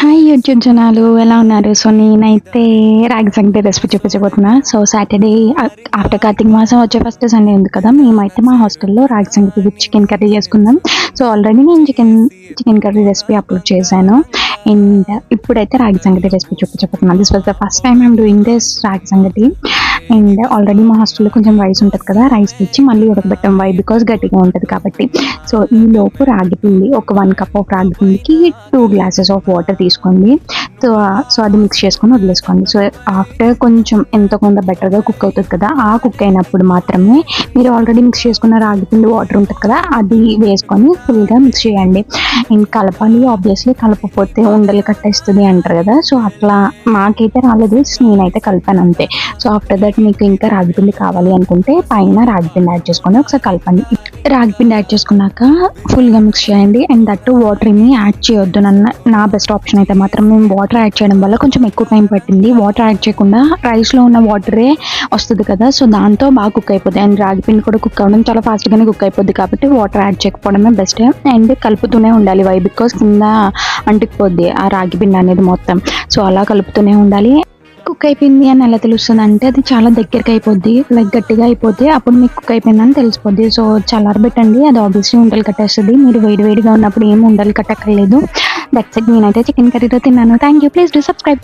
Hi YouTube జనాలు ఎలా ఉన్నారు? సో నేనైతే రాగి సంగటి రెసిపీ చూపించబోతున్నా. సో సాటర్డే ఆఫ్టర్ కార్తీక మాసం వచ్చే ఫస్ట్ సండే ఉంది కదా, మేమైతే మా హాస్టల్లో రాగి సంగటి విత్ చికెన్ కర్రీ చేసుకుందాం. సో ఆల్రెడీ నేను చికెన్ కర్రీ రెసిపీ అప్లోడ్ చేశాను. అండ్ ఇప్పుడైతే రాగి సంగటి రెసిపీ చూపించబోతున్నాను. This was the first time I'm doing this రాగి సంగటి. అండ్ ఆల్రెడీ మా హాస్టల్లో కొంచెం రైస్ ఉంటుంది కదా, రైస్ తెచ్చి మళ్ళీ ఉడకబెట్టాం. బికాస్ గట్టిగా ఉంటుంది కాబట్టి. సో ఈ లోపు రాగి పిండి ఒక 1 కప్ ఆఫ్ రాగి పిండికి 2 గ్లాసెస్ ఆఫ్ వాటర్ తీసుకోండి. సో అది మిక్స్ చేసుకొని వదిలేసుకోండి. సో ఆఫ్టర్ కొంచెం ఎంతో కొంత బెటర్గా కుక్ అవుతుంది కదా, ఆ కుక్ అయినప్పుడు మాత్రమే మీరు ఆల్రెడీ మిక్స్ చేసుకున్న రాగి పిండి వాటర్ ఉంటుంది కదా, అది వేసుకొని ఫుల్గా మిక్స్ చేయండి. అండ్ కలపాలి, ఆబ్వియస్లీ కలపకపోతే ఉండలు కట్టేస్తుంది అంటారు కదా. సో అట్లా మాకైతే రాలేదు, నేనైతే కలిపాను అంతే. సో ఆఫ్టర్ దట్ మీకు ఇంకా రాగి పిండి కావాలి అనుకుంటే పైన రాగి పిండి యాడ్ చేసుకొని ఒకసారి కలపండి. రాగి పిండి యాడ్ చేసుకున్నాక ఫుల్గా మిక్స్ చేయండి. అండ్ దట్టు వాటర్ ఏమి యాడ్ చేయొద్దు. నా బెస్ట్ ఆప్షన్ అయితే మాత్రం మేము వాటర్ యాడ్ చేయడం వల్ల కొంచెం ఎక్కువ టైం పట్టింది. వాటర్ యాడ్ చేయకుండా రైస్లో ఉన్న వాటరే వస్తుంది కదా, సో దాంతో బాగా కుక్ అయిపోద్ది. అండ్ రాగి పిండి కూడా కుక్ అవ్వడం చాలా ఫాస్ట్గానే కుక్ అయిపోద్ది కాబట్టి వాటర్ యాడ్ చేయకపోవడమే బెస్ట్. అండ్ కలుపుతూనే ఉండాలి, బికాస్ కింద అంటుకుపోద్ది ఆ రాగి పిండి అనేది మొత్తం. సో అలా కలుపుతూనే ఉండాలి. కుక్ అయిపోయింది అని ఎలా తెలుస్తుంది అంటే అది చాలా దగ్గరికి అయిపోద్ది, లైక్ గట్టిగా అయిపోద్ది. అప్పుడు మీకు కుక్ అయిపోయిందని తెలిసిపోద్ది. సో చల్లారబెట్టండి, అది ఆబ్వియస్లీ ఉండలు కట్టేస్తుంది. మీరు వేడిగా ఉన్నప్పుడు ఏమి ఉండలు కట్టక్కర్లేదు. That's it. నేనైతే చికెన్ కర్రీతో తిన్నాను. Thank you. Please do subscribe.